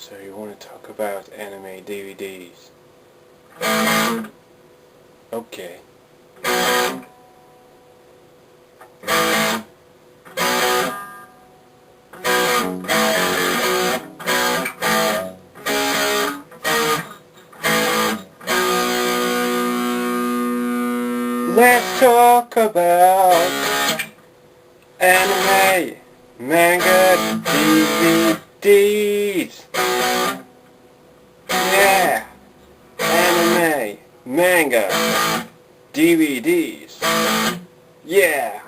So you want to talk about anime DVDs? Okay. Let's talk about anime, manga, DVDs. Yeah, anime, manga, DVDs. Yeah.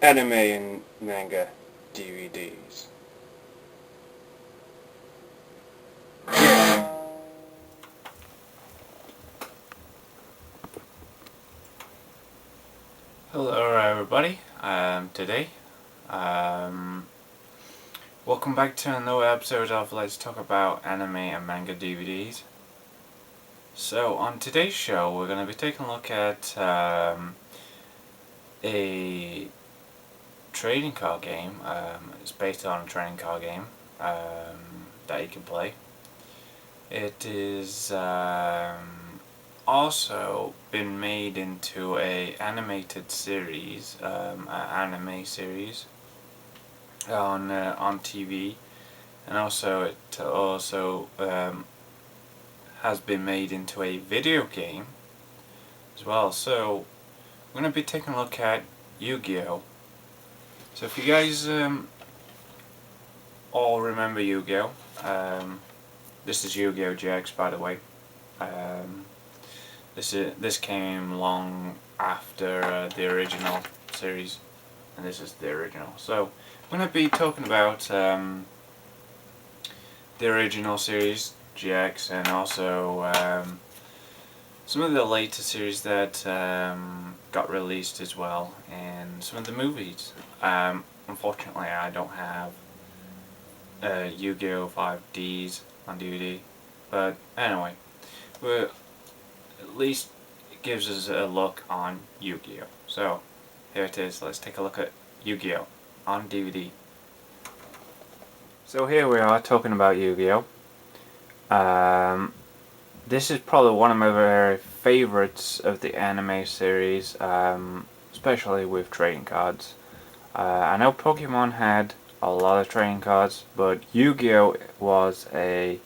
Anime and manga DVDs. Yeah. Hello everybody, today, welcome back to another episode of Let's Talk About Anime and Manga DVDs. So on today's show we're going to be taking a look at a trading card game. It's based on a trading card game that you can play. It is also been made into a animated series, anime series on TV, and also it also has been made into a video game as well. So we're going to be taking a look at Yu-Gi-Oh! So if you guys all remember Yu-Gi-Oh! This is Yu-Gi-Oh! GX, by the way. This came long after the original series, and this is the original. So I'm going to be talking about the original series GX, and also some of the later series that got released as well, and some of the movies. Unfortunately, I don't have Yu-Gi-Oh! 5Ds on DVD, but anyway, at least it gives us a look on Yu-Gi-Oh! So here it is. Let's take a look at Yu-Gi-Oh! On DVD. So here we are talking about Yu-Gi-Oh! This is probably one of my very favorites of the anime series, especially with trading cards. I know Pokemon had a lot of trading cards, but Yu-Gi-Oh! Was a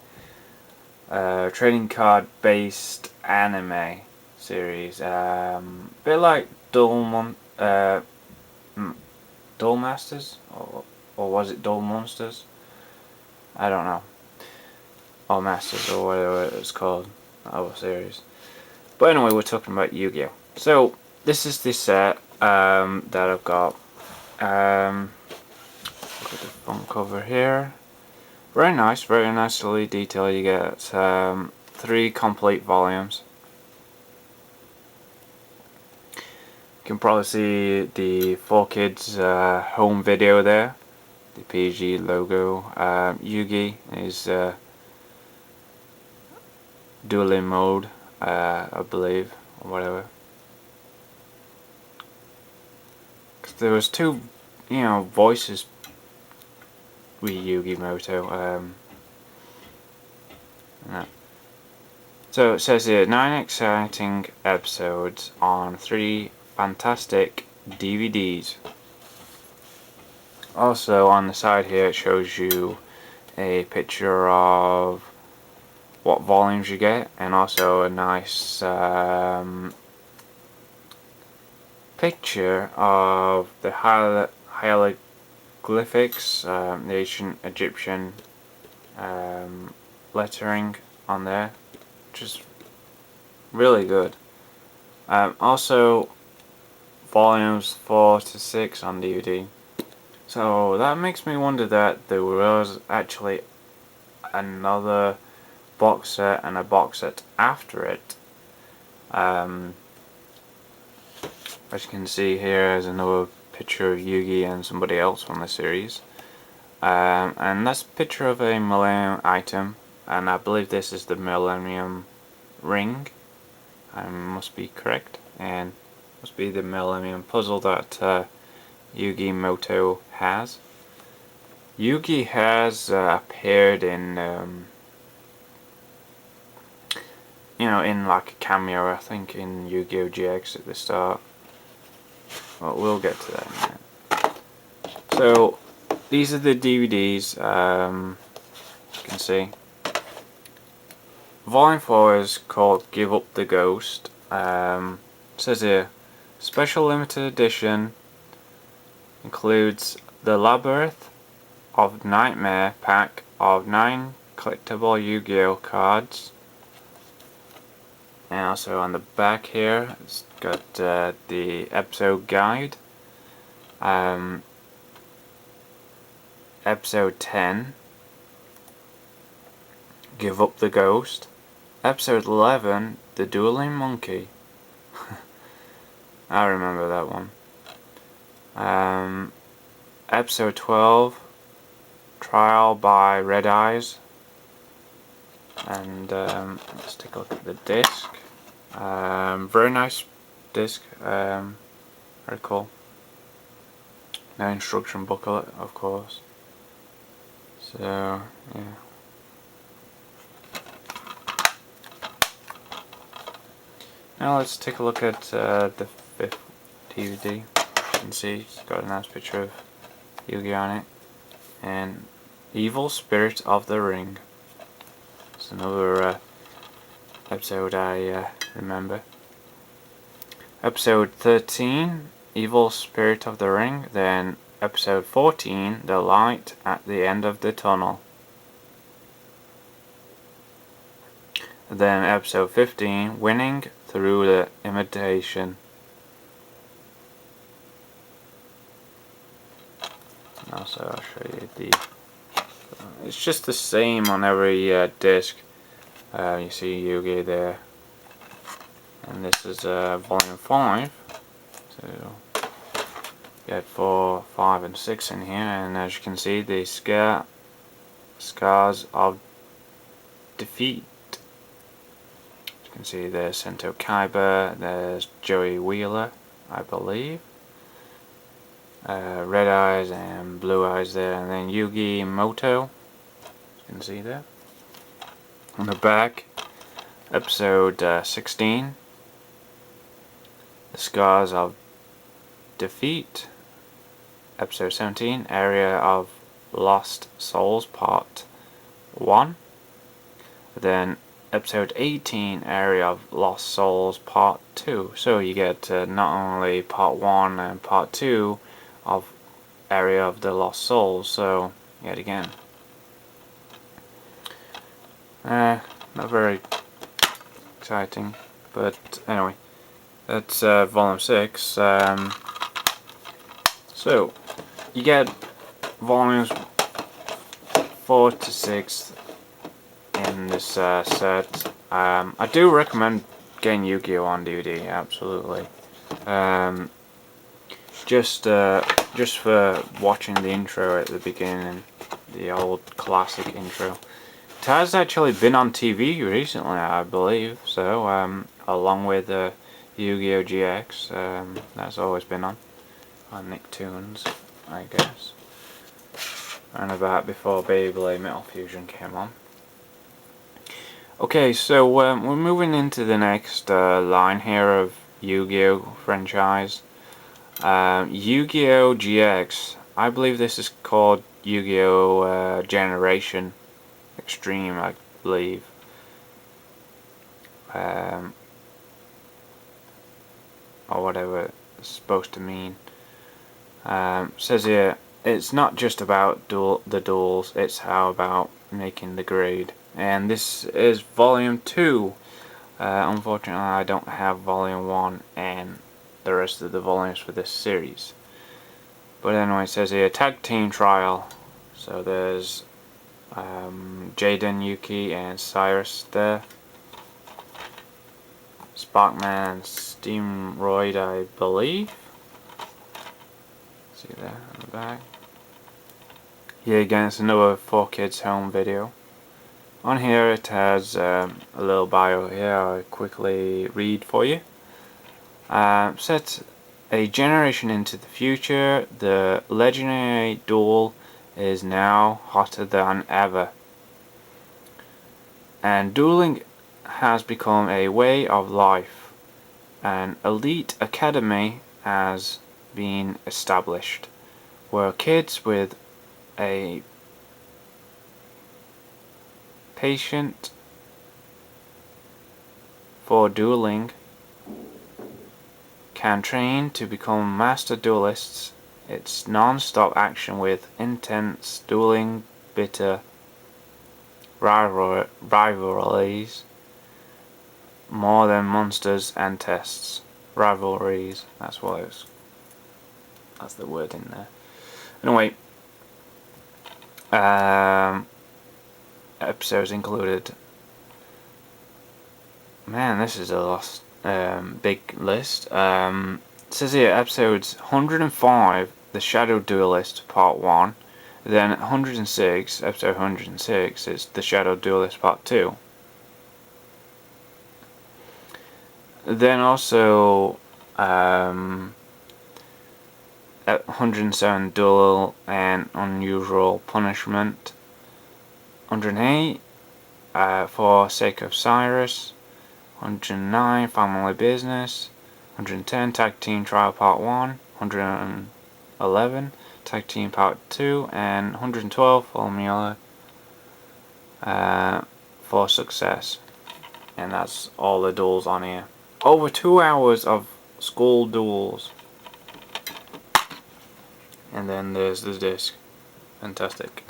trading card based anime series, bit like Duel Masters, or was it Duel Monsters? I don't know, or Masters, or whatever it was called, our series. But anyway, we're talking about Yu-Gi-Oh! So this is the set that I've got. Look at the front cover here. Very nice, very nicely detailed. You get 3 complete volumes. You can probably see the 4Kids home video there. The PG logo. Yugi is dueling mode, I believe, or whatever. Cause there was 2, voices with Yugi Moto. So it says here 9 exciting episodes on 3 fantastic DVDs. Also on the side here it shows you a picture of what volumes you get, and also a nice picture of the hieroglyphics, the ancient Egyptian lettering on there, which is really good. Also volumes 4 to 6 on DVD. So that makes me wonder that there was actually another box set and a box set after it. As you can see here is another picture of Yugi and somebody else from the series. And that's a picture of a Millennium item, and I believe this is the Millennium Ring. I must be correct, and must be the Millennium Puzzle that Yugi Moto has. Yugi has appeared in, in like a cameo, I think, in Yu-Gi-Oh! GX at the start. Well, we'll get to that in a minute. So, these are the DVDs, you can see. Volume 4 is called Give Up the Ghost. It says here, special limited edition includes the Labyrinth of Nightmare pack of 9 collectible Yu-Gi-Oh! Cards. And also on the back here, it's got the episode guide. Episode 10, Give Up the Ghost. Episode 11, The Dueling Monkey. I remember that one. Episode 12, Trial by Red Eyes. And let's take a look at the disc. Very nice disc. Very cool. No instruction booklet, of course. So, yeah. Now let's take a look at the 5th DVD. You can see it's got a nice picture of Yugi on it. And Evil Spirit of the Ring. It's another episode I remember. Episode 13, Evil Spirit of the Ring. Then episode 14, The Light at the End of the Tunnel. Then episode 15, Winning Through the Imitation. Also, I'll show you it's just the same on every disc. You see Yugi there. And this is volume 5. So, you had 4, 5 and 6 in here. And as you can see, the Scars of Defeat. You can see there's Sento Kaiba, there's Joey Wheeler, I believe. Red Eyes and Blue Eyes there, and then Yugi Moto. You can see there. On the back, episode 16, The Scars of Defeat. Episode 17, Area of Lost Souls, Part 1. Then episode 18, Area of Lost Souls, Part 2. So you get not only Part 1 and Part 2 of Area of the Lost Souls, so yet again. Not very exciting, but anyway, that's volume 6. So you get volumes 4 to 6 in this set. I do recommend getting Yu-Gi-Oh! On DVD, absolutely. Just for watching the intro at the beginning, the old classic intro. It has actually been on TV recently, I believe, so along with Yu-Gi-Oh! GX, that's always been on Nicktoons, I guess. And about before Beyblade Metal Fusion came on. Okay, so we're moving into the next line here of Yu-Gi-Oh! Franchise. Yu-Gi-Oh! GX. I believe this is called Yu-Gi-Oh! Generation Extreme, I believe. Or whatever it's supposed to mean. Says here, it's not just about the duels, it's how about making the grade. And this is volume 2. Unfortunately, I don't have volume 1 and the rest of the volumes for this series. But anyway, it says here, tag team trial. So there's Jaden, Yuki, and Cyrus there. Sparkman, Steamroid, I believe. See there on the back. Here again, it's another 4Kids home video. On here it has a little bio here. I'll quickly read for you. Set a generation into the future, the legendary duel is now hotter than ever. And dueling has become a way of life. An elite academy has been established, where kids with a patient for dueling can train to become master duelists. It's non-stop action with intense dueling, bitter rivalries, more than monsters and tests. Rivalries, that's what it was. That's the word in there. Anyway, episodes included. Man, this is a lot. Big list. It says here episodes 105, The Shadow Duelist Part 1. Then 106, episode 106 is The Shadow Duelist Part 2. Then also 107, Duel and Unusual Punishment. 108, For Sake of Cyrus. 109, Family Business. 110, Tag Team Trial Part 1. 111, Tag Team Part 2. And 112, Formula for Success. And that's all the duels on here. Over 2 hours of school duels. And then there's the disc. Fantastic.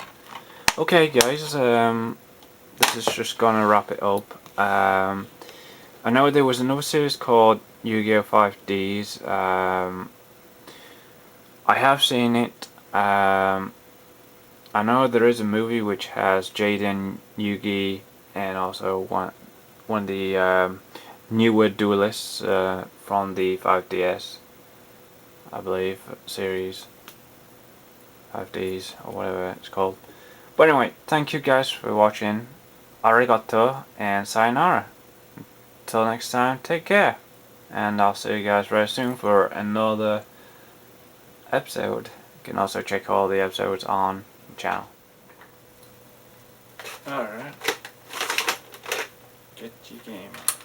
Okay guys, this is just gonna wrap it up. I know there was another series called YUGIOH 5Ds. I have seen it. I know there is a movie which has Jaden, Yugi, and also one of the newer duelists from the 5DS, I believe, series 5Ds or whatever it's called. But anyway, thank you guys for watching. Arigato and sayonara. Till next time, take care. And I'll see you guys very soon for another episode. You can also check all the episodes on the channel. Alright. Get your game on.